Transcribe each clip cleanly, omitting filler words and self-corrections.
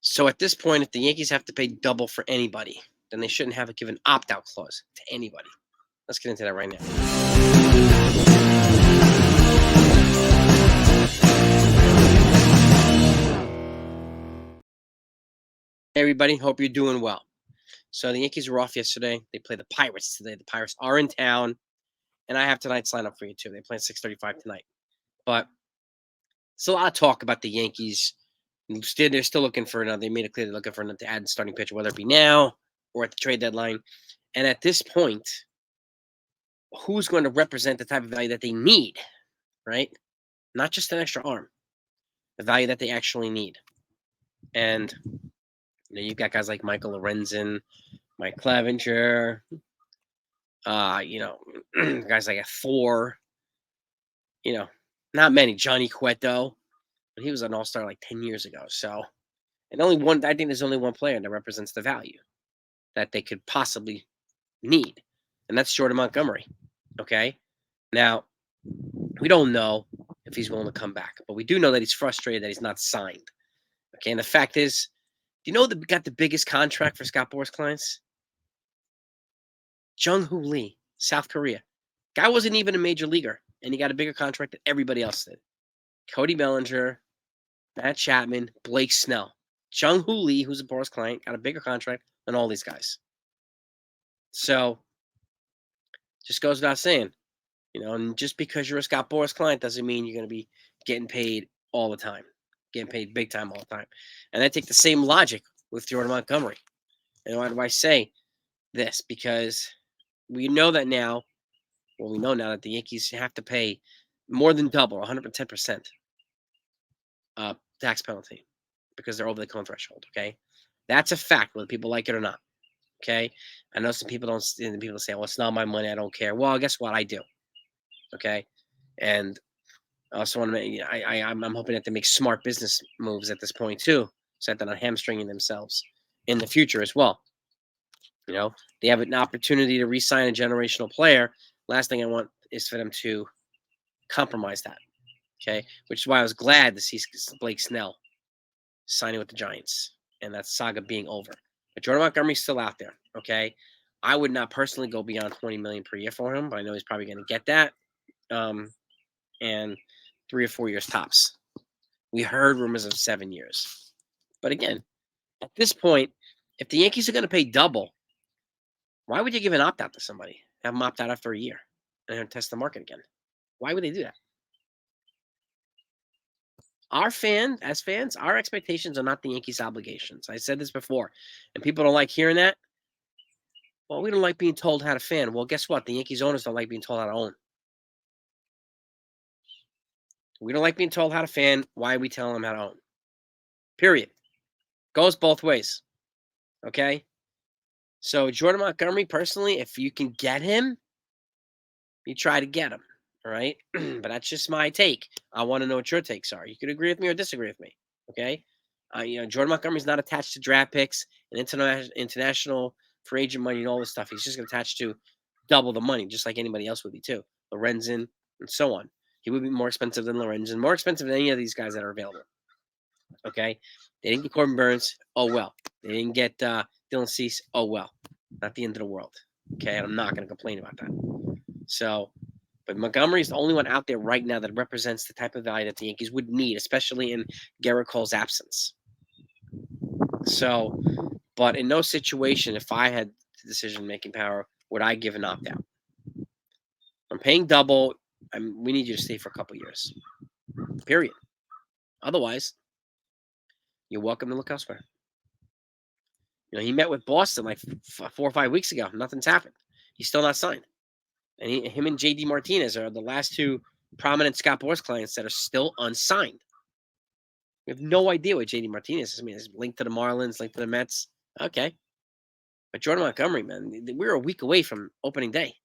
So at this point, if the Yankees have to pay double for anybody, then they shouldn't have a given opt-out clause to anybody. Let's get into that right now. Hey everybody, hope you're doing well. So the Yankees were off yesterday. They play the Pirates today. The Pirates are in town, and I have tonight's lineup for you too. They play at 6:35 tonight. But it's a lot of talk about the Yankees. They're still looking for another. They made it clear they're looking for another to add starting pitcher, whether it be now or at the trade deadline. And at this point, who's going to represent the type of value that they need, right? Not just an extra arm, the value that they actually need. And you've got guys like Michael Lorenzen, Mike Clevenger, guys like Thor, not many. Johnny Cueto, but he was an all-star like 10 years ago. So, and I think there's only one player that represents the value that they could possibly need, and that's Jordan Montgomery. Okay, now we don't know if he's willing to come back, but we do know that he's frustrated that he's not signed. Okay, and the fact is, do you know that got the biggest contract for Scott Boras clients? Jung-Hoo Lee, South Korea. Guy wasn't even a major leaguer, and he got a bigger contract than everybody else did. CODY Bellinger, Matt Chapman, Blake Snell. Jung-Hoo Lee, who's a Boras client, got a bigger contract than all these guys. So, just goes without saying, and just because you're a Scott Boras client doesn't mean you're going to be getting paid all the time, getting paid big time all the time. And I take the same logic with Jordan Montgomery. And why do I say this? Because we know that now. Well, we know now that the Yankees have to pay more than double, 110% tax penalty because they're over the cone threshold. Okay, that's a fact, whether people like it or not. Okay, I know some people don't. And people say, "Well, it's not my money. I don't care." Well, guess what? I do. Okay, and I also want to. I'm hoping that they make smart business moves at this point too, so that they're not hamstringing themselves in the future as well. They have an opportunity to re-sign a generational player. Last thing I want is for them to compromise that. Okay, which is why I was glad to see Blake Snell signing with the Giants and that saga being over. But Jordan Montgomery's still out there. Okay, I would not personally go beyond $20 million per year for him, but I know he's probably going to get that. And 3 or 4 years tops. We heard rumors of 7 years, but again, at this point, if the Yankees are going to pay double, why would you give an opt-out to somebody? Have them opt out after a year and test the market again? Why would they do that? As fans, our expectations are not the Yankees' obligations. I said this before, and people don't like hearing that. Well, we don't like being told how to fan. Well, guess what? The Yankees owners don't like being told how to own. We don't like being told how to fan. Why are we telling them how to own? Period. Goes both ways. Okay? So Jordan Montgomery, personally, if you can get him, you try to get him. All right? But that's just my take. I want to know what your takes are. You could agree with me or disagree with me. Okay? Jordan Montgomery's not attached to draft picks and international free agent money and all this stuff. He's just attached to double the money, just like anybody else would be too. Lorenzen and so on. He would be more expensive than Lorenzen, more expensive than any of these guys that are available. Okay? They didn't get Corbin Burns. Oh, well. They didn't get Dylan Cease. Oh, well. Not the end of the world. Okay? I'm not going to complain about that. So, but Montgomery is the only one out there right now that represents the type of value that the Yankees would need, especially in Gerrit Cole's absence. So, but in no situation, if I had decision-making power, would I give an opt-out. I'm paying double. We need you to stay for a couple years. Period. Otherwise, you're welcome to look elsewhere. He met with Boston like 4 or 5 weeks ago. Nothing's happened. He's still not signed. And him and J.D. Martinez are the last two prominent Scott Boras clients that are still unsigned. We have no idea what J.D. Martinez is. I mean, it's linked to the Marlins, linked to the Mets. Okay. But Jordan Montgomery, man, we're a week away from opening day.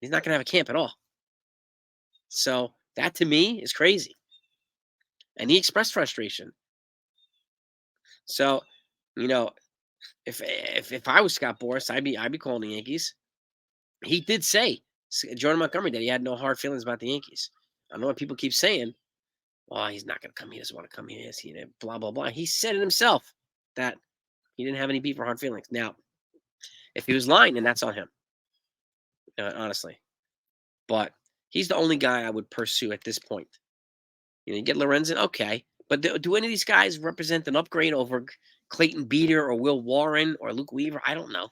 He's not going to have a camp at all. So that, to me, is crazy. And he expressed frustration. So, if I was Scott Boras, I'd be calling the Yankees. He did say, Jordan Montgomery, that he had no hard feelings about the Yankees. I know what people keep saying. Well, he's not going to come. He doesn't want to come here. Blah, blah, blah. He said it himself. that he didn't have any beef or hard feelings. Now, if he was lying, then that's on him, honestly. But he's the only guy I would pursue at this point. You get Lorenzen, okay. But do any of these guys represent an upgrade over Clayton Beater or Will Warren or Luke Weaver? I don't know.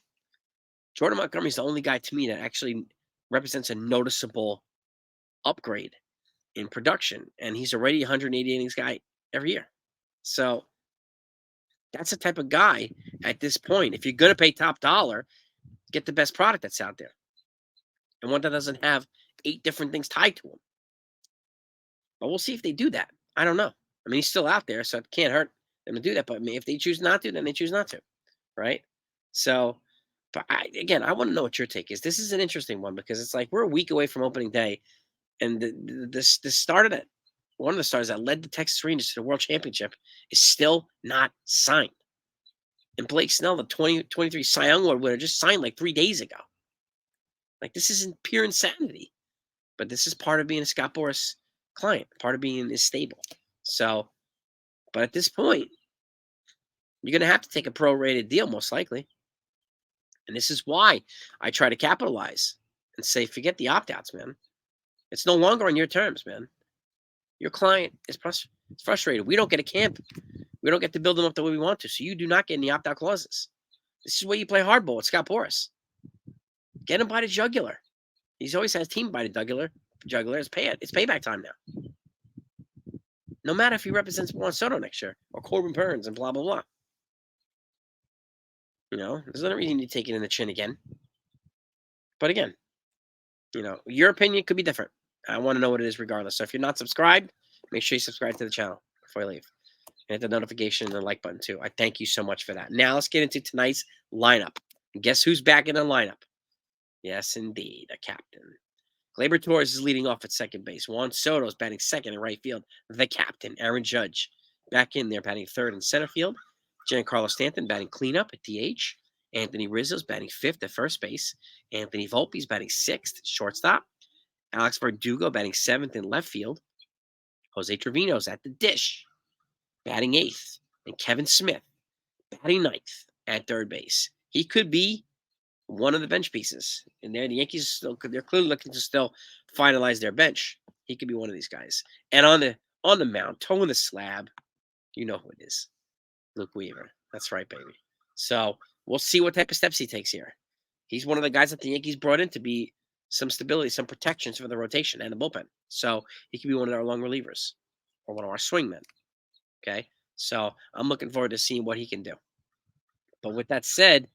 Jordan Montgomery is the only guy to me that actually represents a noticeable upgrade in production, and he's already 180 innings guy every year. So that's the type of guy at this point. If you're going to pay top dollar, get the best product that's out there, and one that doesn't have 8 different things tied to him. But we'll see if they do that. I don't know. I mean, he's still out there, so it can't hurt them to do that. But if they choose not to, then they choose not to, right? So, but again, I want to know what your take is. This is an interesting one because it's like we're a week away from opening day, and the start of it, one of the stars that led the Texas Rangers to the World Championship is still not signed. And Blake Snell, the 2023 Cy Young Award winner, just signed like 3 days ago. Like, this isn't pure insanity. But this is part of being a Scott Boras client, part of being in his stable. So, but at this point, you're going to have to take a prorated deal, most likely. And this is why I try to capitalize and say, forget the opt-outs, man. It's no longer on your terms, man. Your client is frustrated. We don't get a camp. We don't get to build them up the way we want to. So you do not get any opt-out clauses. This is where you play hardball with Scott Boras. Get him by the jugular. He's always had his team by the jugular. It's payback time now. No matter if he represents Juan Soto next year or Corbin Burns and blah, blah, blah. There's no reason to take it in the chin again. But again, your opinion could be different. I want to know what it is regardless. So if you're not subscribed, make sure you subscribe to the channel before you leave. And hit the notification and the like button too. I thank you so much for that. Now let's get into tonight's lineup. And guess who's back in the lineup? Yes, indeed, a captain. Gleyber Torres is leading off at second base. Juan Soto is batting second in right field. The captain, Aaron Judge, back in there batting third in center field. Giancarlo Stanton batting cleanup at DH. Anthony Rizzo's batting fifth at first base. Anthony Volpe's batting sixth at shortstop. Alex Verdugo batting seventh in left field. Jose Trevino's at the dish, batting eighth. And Kevin Smith batting ninth at third base. He could be one of the bench pieces. And there, the Yankees they're clearly looking to still finalize their bench. He could be one of these guys. And on the mound, toeing the slab, you know who it is. Luke Weaver. That's right, baby. So we'll see what type of steps he takes here. He's one of the guys that the Yankees brought in to be some stability, some protections for the rotation and the bullpen. So he could be one of our long relievers or one of our swingmen. Okay? So I'm looking forward to seeing what he can do. But with that said,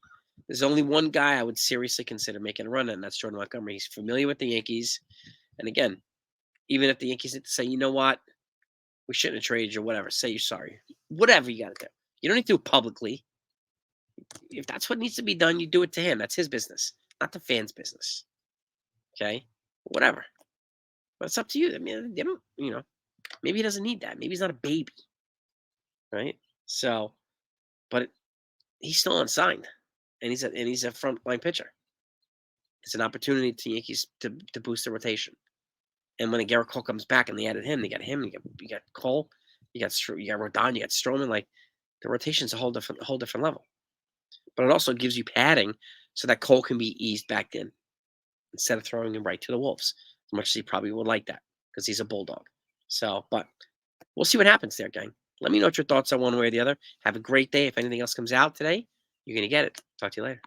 there's only one guy I would seriously consider making a run at, and that's Jordan Montgomery. He's familiar with the Yankees. And again, even if the Yankees say, you know what, we shouldn't have traded you or whatever, say you're sorry. Whatever you got to do. You don't need to do it publicly. If that's what needs to be done, you do it to him. That's his business, not the fans' business. Okay? Whatever. But it's up to you. I mean, they don't, maybe he doesn't need that. Maybe he's not a baby. Right? So, but he's still unsigned. And he's a frontline pitcher. It's an opportunity to Yankees to boost the rotation. And when Garrett Cole comes back and they added him, they got him. You got Cole, you got Rodon, you got Stroman. Like, the rotation's a whole different level. But it also gives you padding so that Cole can be eased back in instead of throwing him right to the Wolves. As much as he probably would like that because he's a bulldog. So, but we'll see what happens there, gang. Let me know what your thoughts are one way or the other. Have a great day. If anything else comes out today, you're going to get it. Talk to you later.